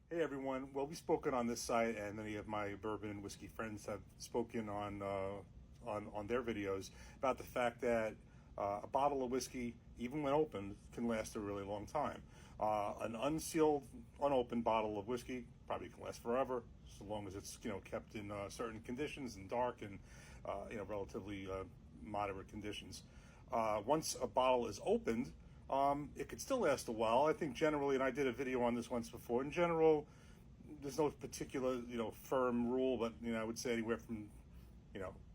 Hey everyone. Well, we've spoken on this site, and many of my bourbon and whiskey friends have spoken on their videos about the fact that a bottle of whiskey, even when opened, can last a really long time. An unsealed, unopened bottle of whiskey probably can last forever, so long as it's kept in certain conditions and dark and relatively moderate conditions. Once a bottle is opened, it could still last a while. I think generally, and I did a video on this once before, in general, there's no particular, firm rule, but, I would say anywhere from,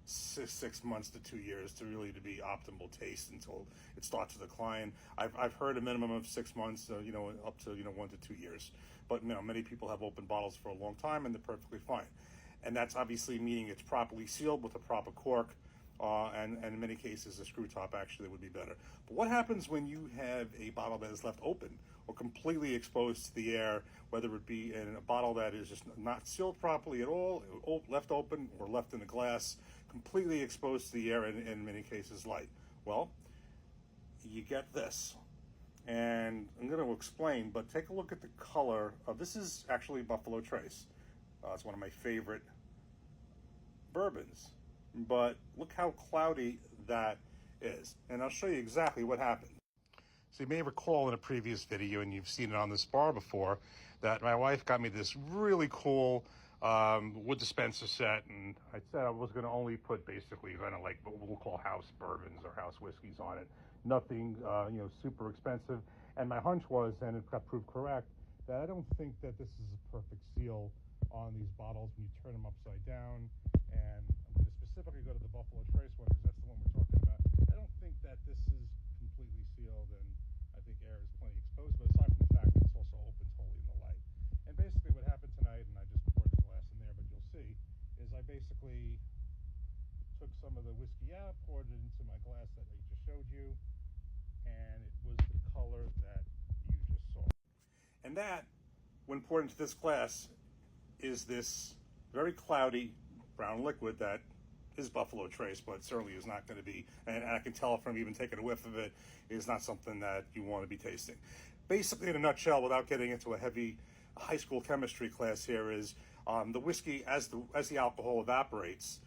6 months to 2 years to be optimal taste until it starts to decline. I've heard a minimum of 6 months, up to, 1 to 2 years. But, many people have open bottles for a long time and they're perfectly fine. And that's obviously meaning it's properly sealed with a proper cork. And in many cases, a screw top actually would be better. But what happens when you have a bottle that is left open or completely exposed to the air, whether it be in a bottle that is just not sealed properly at all, left open, or left in a glass, completely exposed to the air, and in many cases light? Well, you get this. And I'm going to explain, but take a look at the color of this. Is actually Buffalo Trace. It's one of my favorite bourbons. But look how cloudy that is. And I'll show you exactly what happened. So you may recall in a previous video, and you've seen it on this bar before, that my wife got me this really cool wood dispenser set. And I said I was going to only put basically kind of like what we'll call house bourbons or house whiskeys on it. Nothing, super expensive. And my hunch was, and it got proved correct, that I don't think that this is a perfect seal on these bottles when you turn them upside down. And I'm going to specifically go to the Buffalo Trace one because that's the one we're talking about. I don't think that this is completely sealed, and I think air is plenty exposed, but aside from the fact that it's also open totally in the light. And basically what happened tonight, and I just poured the glass in there, but you'll see, is I basically took some of the whiskey out, poured it into my glass that I just showed you, and it was the color that you just saw. And that, when poured into this glass, is this very cloudy brown liquid that is Buffalo Trace, but certainly is not going to be, and I can tell from even taking a whiff of it, is not something that you want to be tasting. Basically, in a nutshell, without getting into a heavy high school chemistry class here, is the whiskey, as the alcohol evaporates,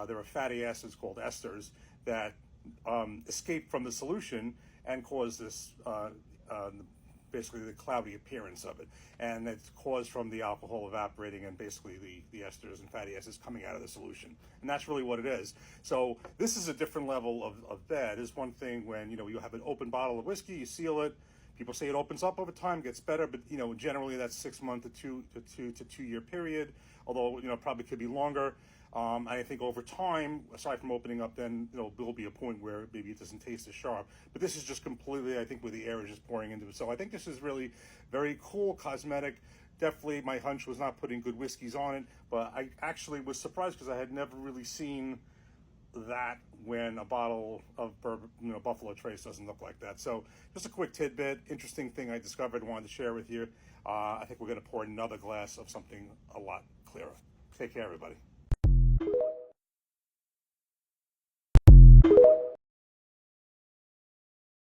there are fatty acids called esters that escape from the solution and cause this basically the cloudy appearance of it. And it's caused from the alcohol evaporating and basically the esters and fatty acids coming out of the solution. And that's really what it is. So this is a different level of bad. It's one thing when, you have an open bottle of whiskey, you seal it. People say it opens up over time, gets better, but generally that's 6 month to 2 year period. Although probably could be longer. I think over time, aside from opening up, then there'll be a point where maybe it doesn't taste as sharp. But this is just completely, I think, where the air is just pouring into it. So I think this is really very cool, cosmetic. Definitely, my hunch was not putting good whiskeys on it, but I actually was surprised because I had never really seen that when a bottle of bourbon, Buffalo Trace doesn't look like that. So just a quick tidbit, interesting thing I discovered, wanted to share with you. I think we're going to pour another glass of something a lot clearer. Take care, everybody.